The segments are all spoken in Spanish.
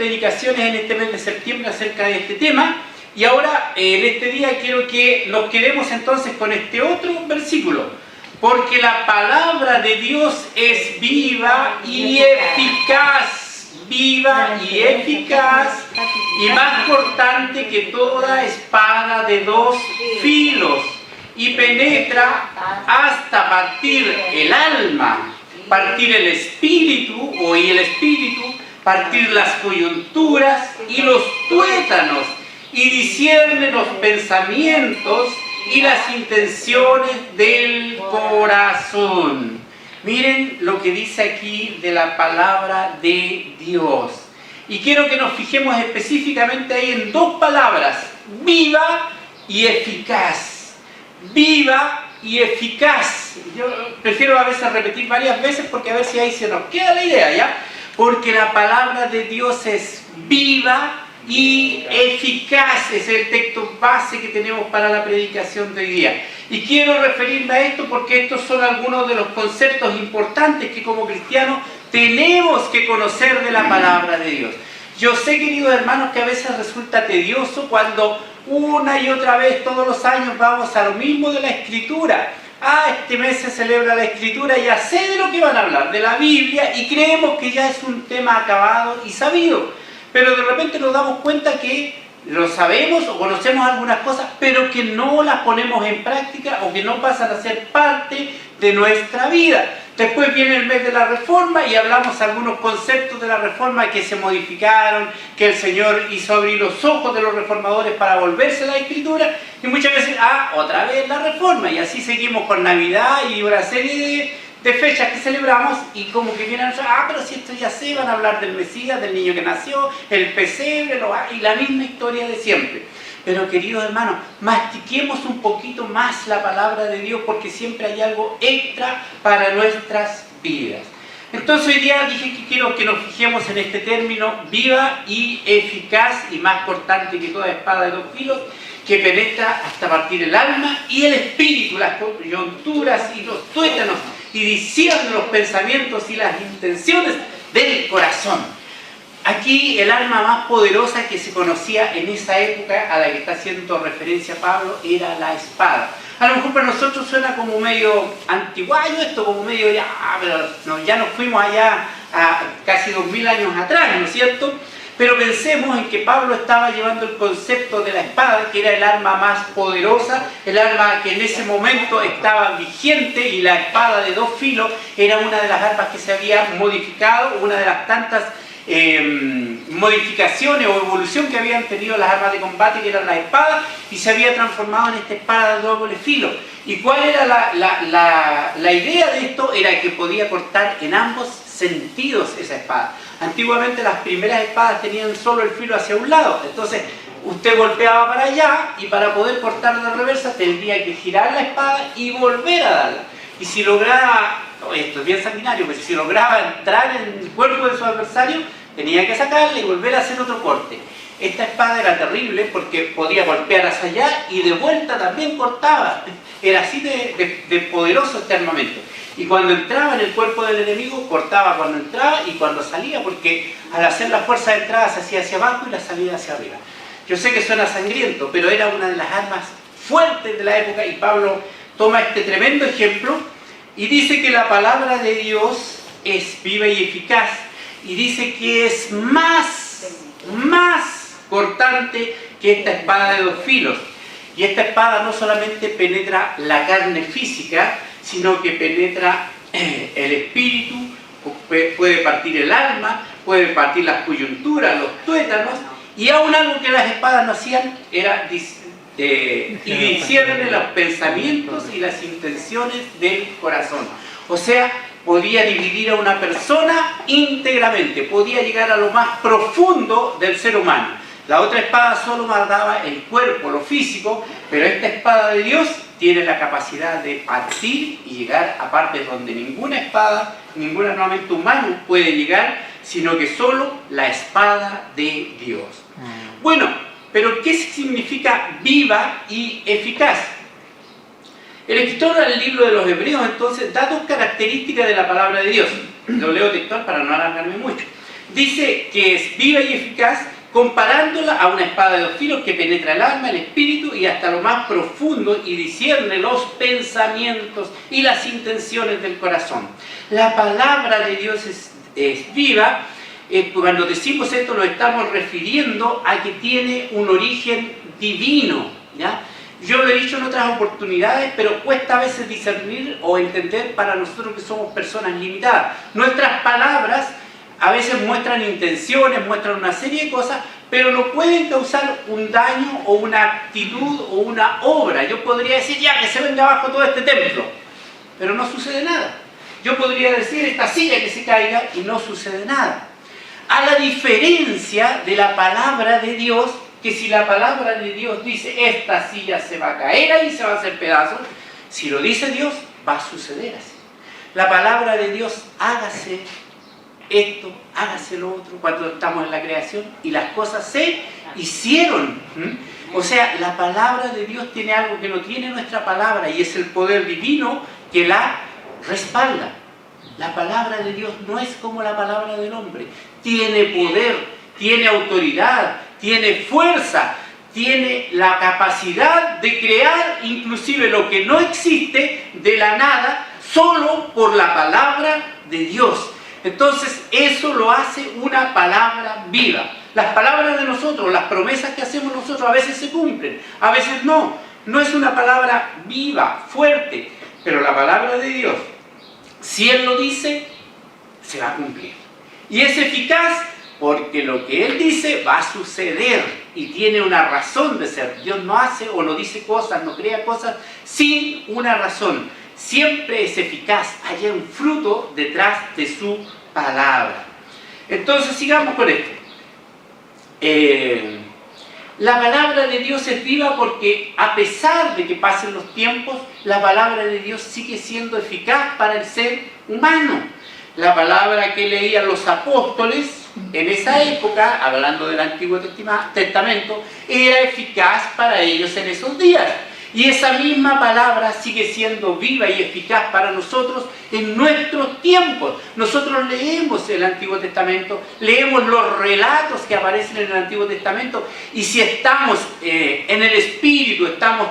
predicaciones en este mes de septiembre acerca de este tema. Y ahora, en este día, quiero que nos quedemos entonces con este otro versículo. Porque la palabra de Dios es viva y eficaz. Viva y eficaz. Y más cortante que toda espada de dos filos. Y penetra hasta partir el alma, partir el espíritu, partir las coyunturas y los tuétanos, y discierne los pensamientos y las intenciones del corazón. Miren lo que dice aquí de la palabra de Dios. Y quiero que nos fijemos específicamente ahí en dos palabras: viva y eficaz. Viva y eficaz. Yo prefiero a veces repetir varias veces porque a ver si ahí se nos queda la idea, ¿ya? Porque la palabra de Dios es viva y eficaz. Es el texto base que tenemos para la predicación de hoy día. Y quiero referirme a esto porque estos son algunos de los conceptos importantes que como cristianos tenemos que conocer de la palabra de Dios. Yo sé, queridos hermanos, que a veces resulta tedioso cuando una y otra vez, todos los años, vamos a lo mismo de la Escritura. Este mes se celebra la Escritura, ya sé de lo que van a hablar, de la Biblia, y creemos que ya es un tema acabado y sabido. Pero de repente nos damos cuenta que lo sabemos o conocemos algunas cosas, pero que no las ponemos en práctica o que no pasan a ser parte de nuestra vida. Después viene el mes de la Reforma y hablamos algunos conceptos de la Reforma que se modificaron, que el Señor hizo abrir los ojos de los reformadores para volverse a la Escritura, y muchas veces, otra vez la Reforma, y así seguimos con Navidad y una serie de fechas que celebramos, y como que vienen, pero si esto ya sé, van a hablar del Mesías, del niño que nació, el pesebre, y la misma historia de siempre. Pero queridos hermanos, mastiquemos un poquito más la palabra de Dios porque siempre hay algo extra para nuestras vidas. Entonces hoy día dije que quiero que nos fijemos en este término: viva y eficaz, y más cortante que toda espada de dos filos, que penetra hasta partir el alma y el espíritu, las coyunturas y los tuétanos, y discierne los pensamientos y las intenciones del corazón. Aquí el arma más poderosa que se conocía en esa época, a la que está haciendo referencia Pablo, era la espada. A lo mejor para nosotros suena como medio antiguayo esto, como medio ya nos fuimos allá a casi 2000 años atrás, ¿no es cierto? Pero pensemos en que Pablo estaba llevando el concepto de la espada, que era el arma más poderosa, el arma que en ese momento estaba vigente, y la espada de dos filos era una de las armas que se había modificado, una de las tantas modificaciones o evolución que habían tenido las armas de combate, que eran las espadas, y se había transformado en esta espada de doble filo. ¿Y cuál era la idea de esto? Era que podía cortar en ambos sentidos esa espada. Antiguamente las primeras espadas tenían solo el filo hacia un lado, entonces usted golpeaba para allá, y para poder cortar de reversa tendría que girar la espada y volver a darla. Y si lograba, esto es bien sanguinario, pero si lograba entrar en el cuerpo de su adversario, tenía que sacarle y volver a hacer otro corte. Esta espada era terrible porque podía golpear hacia allá y de vuelta también cortaba. Era así de poderoso este armamento. Y cuando entraba en el cuerpo del enemigo, cortaba cuando entraba y cuando salía, porque al hacer la fuerza de entrada se hacía hacia abajo y la salida hacia arriba. Yo sé que suena sangriento, pero era una de las armas fuertes de la época, y Pablo toma este tremendo ejemplo y dice que la palabra de Dios es viva y eficaz, y dice que es más cortante que esta espada de dos filos. Y esta espada no solamente penetra la carne física, sino que penetra el espíritu, puede partir el alma, puede partir las coyunturas, los tuétanos, y aún algo que las espadas no hacían era y discierne los pensamientos y las intenciones del corazón. O sea, podía dividir a una persona íntegramente, podía llegar a lo más profundo del ser humano. La otra espada solo guardaba el cuerpo, lo físico, pero esta espada de Dios tiene la capacidad de partir y llegar a partes donde ninguna espada, ningún armamento humano puede llegar, sino que solo la espada de Dios. Bueno, pero ¿qué significa viva y eficaz? El escritor del libro de los Hebreos entonces da dos características de la palabra de Dios. Lo leo textual para no alargarme mucho. dice que es viva y eficaz, comparándola a una espada de dos filos que penetra el alma, el espíritu y hasta lo más profundo y discierne los pensamientos y las intenciones del corazón. La palabra de Dios es viva. Cuando decimos esto nos estamos refiriendo a que tiene un origen divino, ¿ya? Yo lo he dicho en otras oportunidades, pero cuesta a veces discernir o entender para nosotros que somos personas limitadas. Nuestras palabras a veces muestran intenciones, muestran una serie de cosas, pero no pueden causar un daño o una actitud o una obra. Yo podría decir, ya, que se venga abajo todo este templo, pero no sucede nada. Yo podría decir, esta silla que se caiga, y no sucede nada. A la diferencia de la palabra de Dios, que si la palabra de Dios dice, esta silla se va a caer ahí, se va a hacer pedazos, si lo dice Dios, va a suceder así. La palabra de Dios, hágase esto, hágase lo otro, cuando estamos en la creación, y las cosas se hicieron. O sea, la palabra de Dios tiene algo que no tiene nuestra palabra, y es el poder divino que la respalda. La palabra de Dios no es como la palabra del hombre. Tiene poder, tiene autoridad, tiene fuerza, tiene la capacidad de crear inclusive lo que no existe de la nada, solo por la palabra de Dios. Entonces eso lo hace una palabra viva. Las palabras de nosotros, las promesas que hacemos nosotros a veces se cumplen, a veces no. No es una palabra viva, fuerte, pero la palabra de Dios, si Él lo dice, se va a cumplir. Y es eficaz porque lo que Él dice va a suceder y tiene una razón de ser. Dios no hace o no dice cosas, no crea cosas sin una razón. Siempre es eficaz, hay un fruto detrás de su palabra. Entonces sigamos con esto. La palabra de Dios es viva porque a pesar de que pasen los tiempos, la palabra de Dios sigue siendo eficaz para el ser humano. La palabra que leían los apóstoles en esa época, hablando del Antiguo Testamento, era eficaz para ellos en esos días. Y esa misma palabra sigue siendo viva y eficaz para nosotros en nuestros tiempos. Nosotros leemos el Antiguo Testamento, leemos los relatos que aparecen en el Antiguo Testamento, y si estamos en el Espíritu, estamos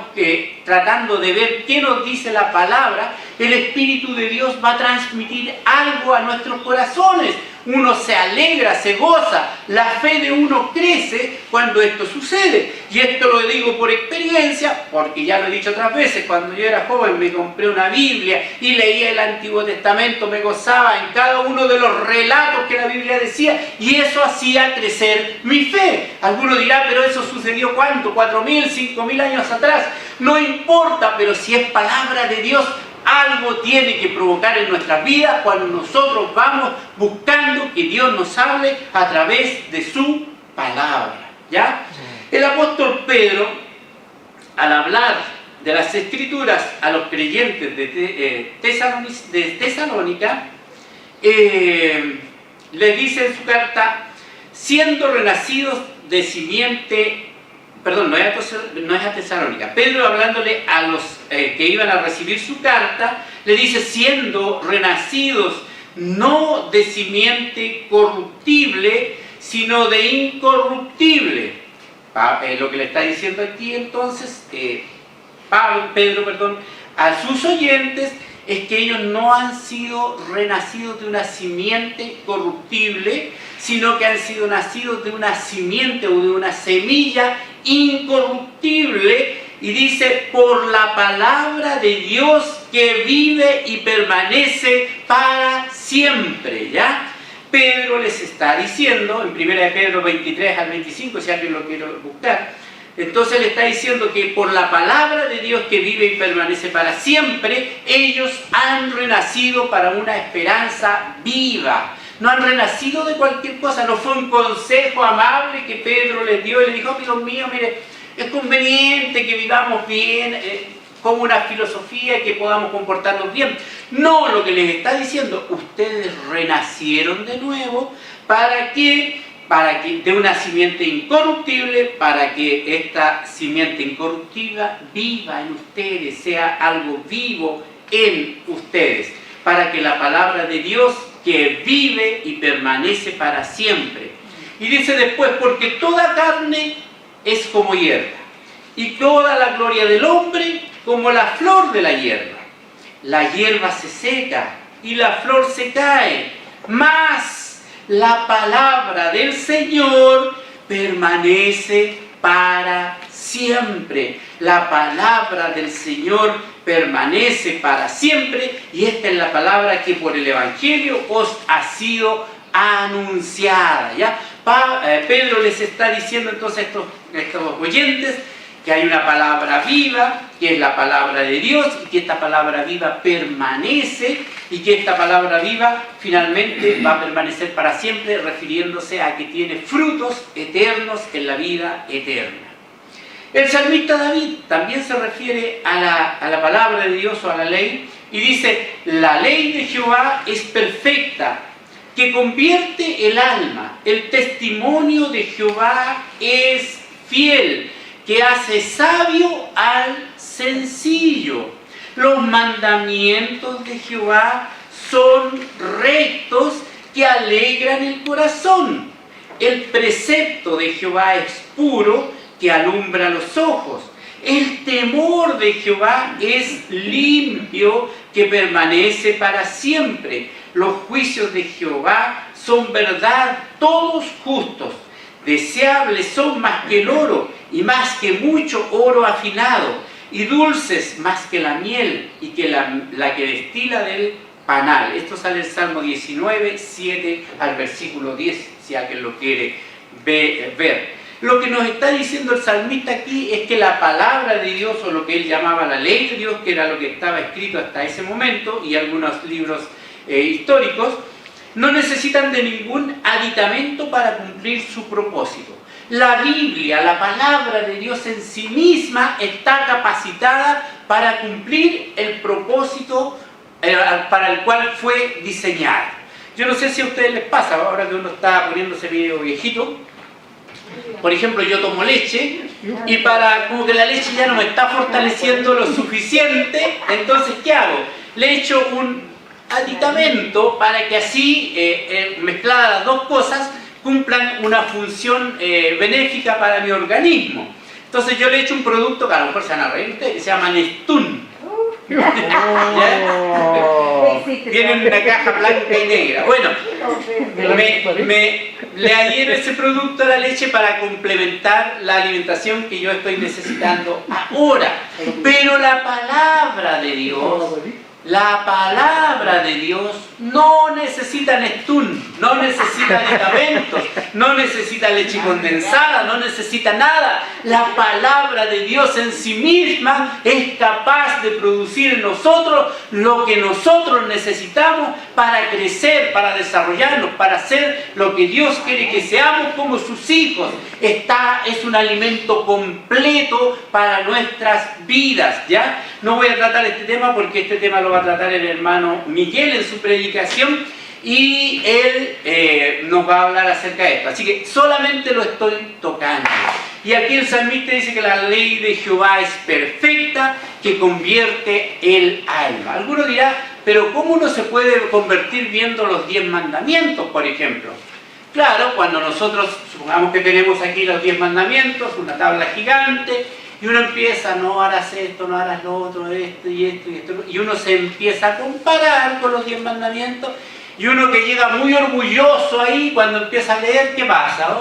tratando de ver qué nos dice la palabra, el Espíritu de Dios va a transmitir algo a nuestros corazones. Uno se alegra, se goza, la fe de uno crece cuando esto sucede. Y esto lo digo por experiencia, porque ya lo he dicho otras veces, cuando yo era joven me compré una Biblia y leía el Antiguo Testamento, me gozaba en cada uno de los relatos que la Biblia decía, y eso hacía crecer mi fe. Alguno dirá, pero eso sucedió ¿cuánto? 4.000, 5.000 años atrás. No importa, pero si es palabra de Dios, algo tiene que provocar en nuestras vidas cuando nosotros vamos buscando que Dios nos hable a través de su palabra, ¿ya? El apóstol Pedro, al hablar de las Escrituras a los creyentes de Tesalónica, les dice en su carta, siendo renacidos de simiente. Perdón, no es a Tesalónica. Pedro, hablándole a los que iban a recibir su carta, le dice, siendo renacidos no de simiente corruptible, sino de incorruptible. Lo que le está diciendo aquí entonces, Pedro, a sus oyentes, es que ellos no han sido renacidos de una simiente corruptible, sino que han sido nacidos de una simiente o de una semilla incorruptible, y dice, por la palabra de Dios que vive y permanece para siempre, ¿ya? Pedro les está diciendo, en 1 Pedro 23 al 25, si alguien lo quiere buscar, entonces le está diciendo que por la palabra de Dios que vive y permanece para siempre, ellos han renacido para una esperanza viva. No han renacido de cualquier cosa, no fue un consejo amable que Pedro les dio y les dijo, amigos míos, mire, es conveniente que vivamos bien, como una filosofía y que podamos comportarnos bien. No, lo que les está diciendo, ustedes renacieron de nuevo, ¿para qué? Para que de una simiente incorruptible, para que esta simiente incorruptiva viva en ustedes, sea algo vivo en ustedes, para que la palabra de Dios que vive y permanece para siempre. Y dice después, porque toda carne es como hierba, y toda la gloria del hombre como la flor de la hierba. La hierba se seca y la flor se cae, mas la palabra del Señor permanece para siempre. La palabra del Señor permanece para siempre, y esta es la palabra que por el Evangelio os ha sido anunciada. ¿Ya? Pedro les está diciendo entonces a estos oyentes que hay una palabra viva, que es la palabra de Dios, y que esta palabra viva permanece, y que esta palabra viva finalmente va a permanecer para siempre, refiriéndose a que tiene frutos eternos en la vida eterna. El salmista David también se refiere a la palabra de Dios o a la ley, y dice, la ley de Jehová es perfecta, que convierte el alma. El testimonio de Jehová es fiel, que hace sabio al sencillo. Los mandamientos de Jehová son rectos, que alegran el corazón. El precepto de Jehová es puro, que alumbra los ojos. El temor de Jehová es limpio, que permanece para siempre. Los juicios de Jehová son verdad, todos justos. Deseables son más que el oro, y más que mucho oro afinado, y dulces más que la miel, y que la que destila del panal. Esto sale en Salmo 19, 7 al versículo 10, si alguien lo quiere ver. Lo que nos está diciendo el salmista aquí es que la palabra de Dios, o lo que él llamaba la ley de Dios, que era lo que estaba escrito hasta ese momento, y algunos libros históricos, no necesitan de ningún aditamento para cumplir su propósito. La Biblia, la palabra de Dios en sí misma, está capacitada para cumplir el propósito para el cual fue diseñada. Yo no sé si a ustedes les pasa, ahora que uno está poniéndose medio viejito. Por ejemplo, yo tomo leche, y como que la leche ya no me está fortaleciendo lo suficiente, entonces ¿qué hago? Le echo un aditamento para que así, mezcladas las dos cosas, cumplan una función benéfica para mi organismo. Entonces yo le echo un producto que a lo mejor se van a reír ustedes, que se llama Nestún. Viene en una caja blanca y negra. Bueno, le adhiero ese producto a la leche para complementar la alimentación que yo estoy necesitando ahora. Pero la palabra de Dios no necesita Nestún, no necesita medicamentos, no necesita leche condensada, no necesita nada. La palabra de Dios en sí misma es capaz de producir en nosotros lo que nosotros necesitamos para crecer, para desarrollarnos, para ser lo que Dios quiere que seamos como sus hijos. Es un alimento completo para nuestras vidas, ¿ya? No voy a tratar este tema porque este tema lo va a tratar el hermano Miguel en su predicación, y él nos va a hablar acerca de esto. Así que solamente lo estoy tocando. Y aquí el salmista dice que la ley de Jehová es perfecta, que convierte el alma. Alguno dirá, pero ¿cómo uno se puede convertir viendo los 10 mandamientos, por ejemplo? Claro, cuando nosotros, supongamos que tenemos aquí los 10 mandamientos, una tabla gigante, y uno empieza, no harás esto, no harás lo otro, esto y esto y esto, y uno se empieza a comparar con los 10 mandamientos, y uno que llega muy orgulloso ahí, cuando empieza a leer, ¿qué pasa?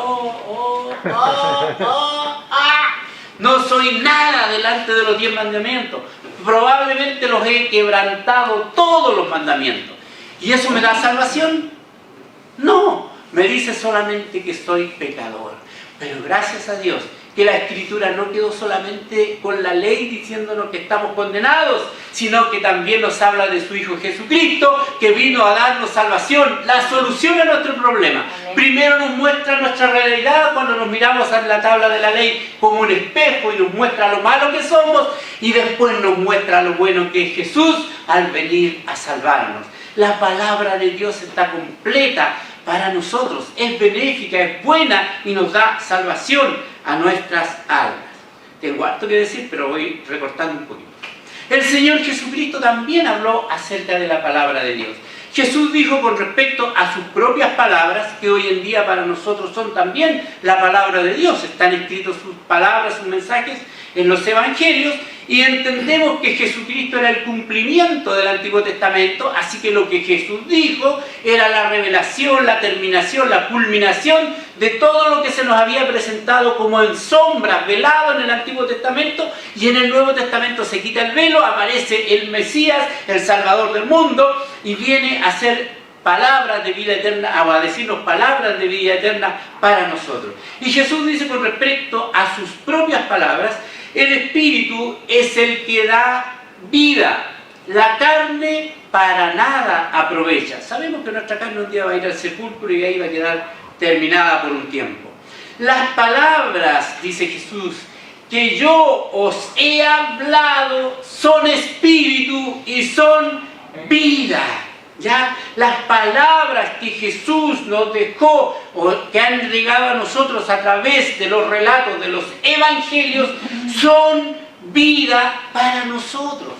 No soy nada delante de los 10 mandamientos. Probablemente los he quebrantado todos los mandamientos. ¿Y eso me da salvación? No, me dice solamente que soy pecador. Pero gracias a Dios, que la Escritura no quedó solamente con la ley diciéndonos que estamos condenados, sino que también nos habla de su Hijo Jesucristo, que vino a darnos salvación, la solución a nuestro problema. Amén. Primero nos muestra nuestra realidad cuando nos miramos en la tabla de la ley como un espejo, y nos muestra lo malo que somos, y después nos muestra lo bueno que es Jesús al venir a salvarnos. La palabra de Dios está completa para nosotros, es benéfica, es buena, y nos da salvación a nuestras almas. Tengo harto que decir, pero voy recortando un poquito. El Señor Jesucristo también habló acerca de la palabra de Dios. Jesús dijo con respecto a sus propias palabras, que hoy en día para nosotros son también la palabra de Dios. Están escritos sus palabras, sus mensajes en los evangelios, y entendemos que Jesucristo era el cumplimiento del Antiguo Testamento, así que lo que Jesús dijo era la revelación, la terminación, la culminación de todo lo que se nos había presentado como en sombra, velado en el Antiguo Testamento, y en el Nuevo Testamento se quita el velo, aparece el Mesías, el Salvador del mundo, y viene a ser palabras de vida eterna, o a decirnos palabras de vida eterna para nosotros. Y Jesús dice con respecto a sus propias palabras: el Espíritu es el que da vida, la carne para nada aprovecha. Sabemos que nuestra carne un día va a ir al sepulcro y ahí va a quedar terminada por un tiempo. Las palabras, dice Jesús, que yo os he hablado son espíritu y son vida. ¿Ya? Las palabras que Jesús nos dejó, o que han llegado a nosotros a través de los relatos de los evangelios, son vida para nosotros.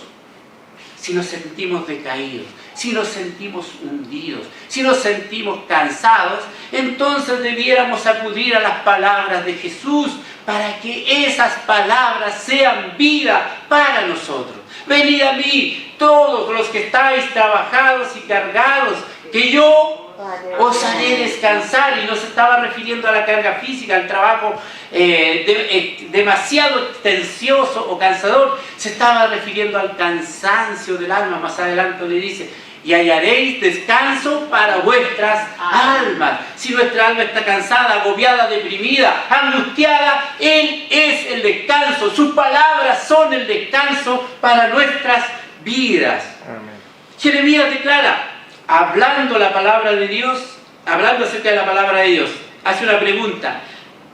Si nos sentimos decaídos, si nos sentimos hundidos, si nos sentimos cansados, entonces debiéramos acudir a las palabras de Jesús para que esas palabras sean vida para nosotros. Venid a mí, todos los que estáis trabajados y cargados, que yo os haré descansar. Y no se estaba refiriendo a la carga física, al trabajo demasiado extencioso o cansador, se estaba refiriendo al cansancio del alma. Más adelante le dice: y hallaréis descanso para vuestras almas. Si nuestra alma está cansada, agobiada, deprimida, angustiada, Él es el descanso. Sus palabras son el descanso para nuestras vidas. Amén. Jeremías declara, hablando la palabra de Dios, hablando acerca de la palabra de Dios, hace una pregunta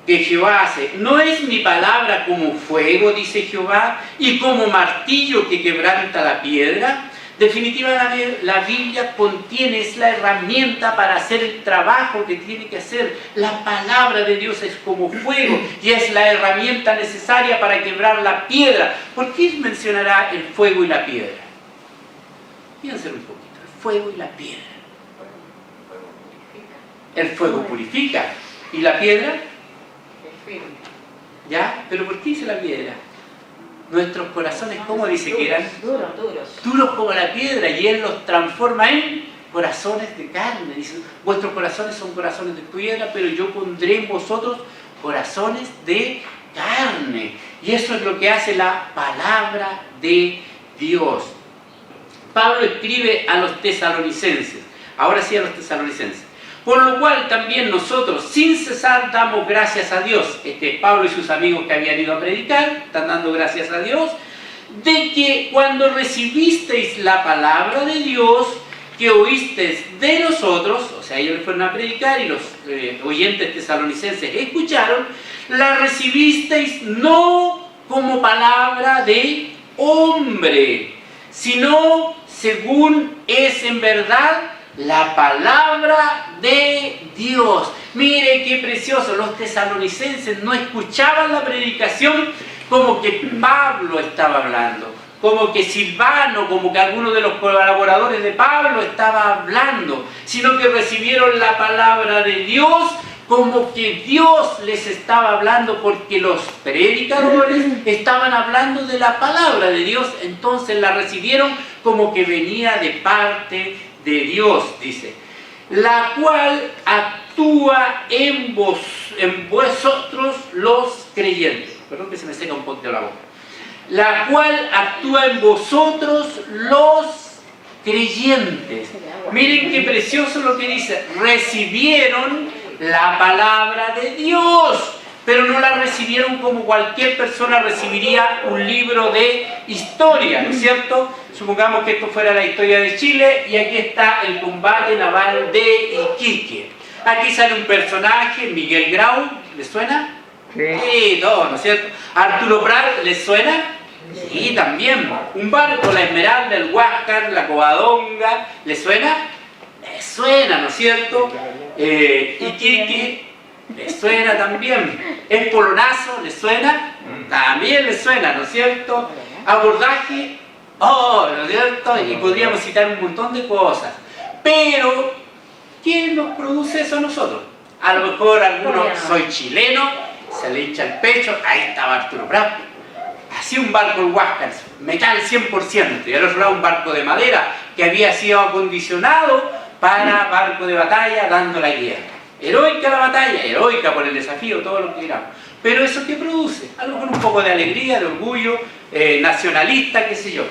que Jehová hace: ¿no es mi palabra como fuego, dice Jehová, y como martillo que quebranta la piedra? Definitivamente la Biblia contiene, es la herramienta para hacer el trabajo que tiene que hacer. La palabra de Dios es como fuego y es la herramienta necesaria para quebrar la piedra. ¿Por qué mencionará el fuego y la piedra? Piensen un poquito, el fuego y la piedra. El fuego purifica. ¿Y la piedra? ¿Ya? ¿Pero por qué dice la piedra? Nuestros corazones, ¿cómo dice que eran? Duros como la piedra, y Él los transforma en corazones de carne. Dice: vuestros corazones son corazones de piedra, pero yo pondré en vosotros corazones de carne. Y eso es lo que hace la palabra de Dios. Pablo escribe a los tesalonicenses, ahora sí a los tesalonicenses: por lo cual también nosotros sin cesar damos gracias a Dios. Pablo y sus amigos que habían ido a predicar están dando gracias a Dios, de que cuando recibisteis la palabra de Dios que oísteis de nosotros, o sea, ellos fueron a predicar y los oyentes tesalonicenses escucharon, la recibisteis no como palabra de hombre, sino según es en verdad la palabra de Dios. Mire qué precioso, los tesalonicenses no escuchaban la predicación como que Pablo estaba hablando, como que Silvano, como que alguno de los colaboradores de Pablo estaba hablando, sino que recibieron la palabra de Dios como que Dios les estaba hablando, porque los predicadores estaban hablando de la palabra de Dios. Entonces la recibieron como que venía de parte de Dios, dice, la cual actúa en vosotros los creyentes. Perdón que se me seca un poquito la boca. La cual actúa en vosotros los creyentes. Miren qué precioso lo que dice: recibieron la palabra de Dios, pero no la recibieron como cualquier persona recibiría un libro de historia, ¿no es cierto? Supongamos que esto fuera la historia de Chile y aquí está el combate naval de Iquique. Aquí sale un personaje, Miguel Grau, ¿les suena? Sí, todo, ¿no es cierto? Arturo Prat, ¿les suena? Sí, también. Un barco, la Esmeralda, el Huáscar, la Covadonga, ¿les suena? Les suena, ¿no es cierto? Iquique, ¿les suena también? El Polonazo, ¿les suena? También les suena, ¿no es cierto? Abordaje, ¿no es cierto? Y podríamos citar un montón de cosas. Pero, ¿quién nos produce eso a nosotros? A lo mejor algunos, soy chileno, se le hincha el pecho, ahí estaba Arturo Prat. Hacía un barco en Huáscar, metal 100%, y al otro lado un barco de madera que había sido acondicionado para barco de batalla, dando la guerra. Heroica la batalla, heroica por el desafío, todo lo que queramos. Pero eso ¿qué produce? A lo mejor un poco de alegría, de orgullo, nacionalista, qué sé yo.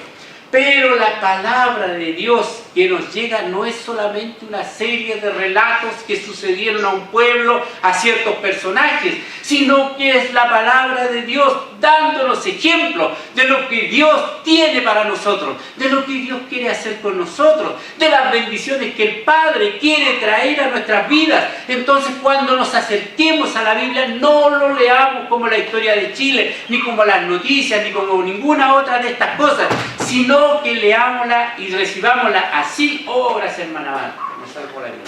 Pero la palabra de Dios que nos llega no es solamente una serie de relatos que sucedieron a un pueblo, a ciertos personajes, sino que es la palabra de Dios dándonos ejemplos de lo que Dios tiene para nosotros, de lo que Dios quiere hacer con nosotros, de las bendiciones que el Padre quiere traer a nuestras vidas. Entonces, cuando nos acerquemos a la Biblia, no lo leamos como la historia de Chile, ni como las noticias, ni como ninguna otra de estas cosas, sino que leámosla y recibámosla así. Oh, gracias, hermana Val, me salgo la vida.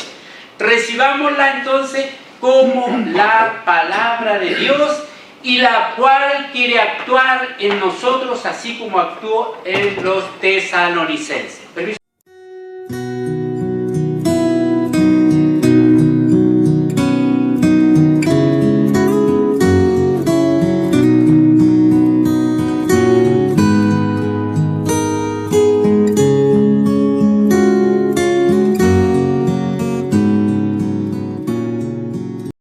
Recibámosla entonces como la palabra de Dios, y la cual quiere actuar en nosotros así como actuó en los tesalonicenses.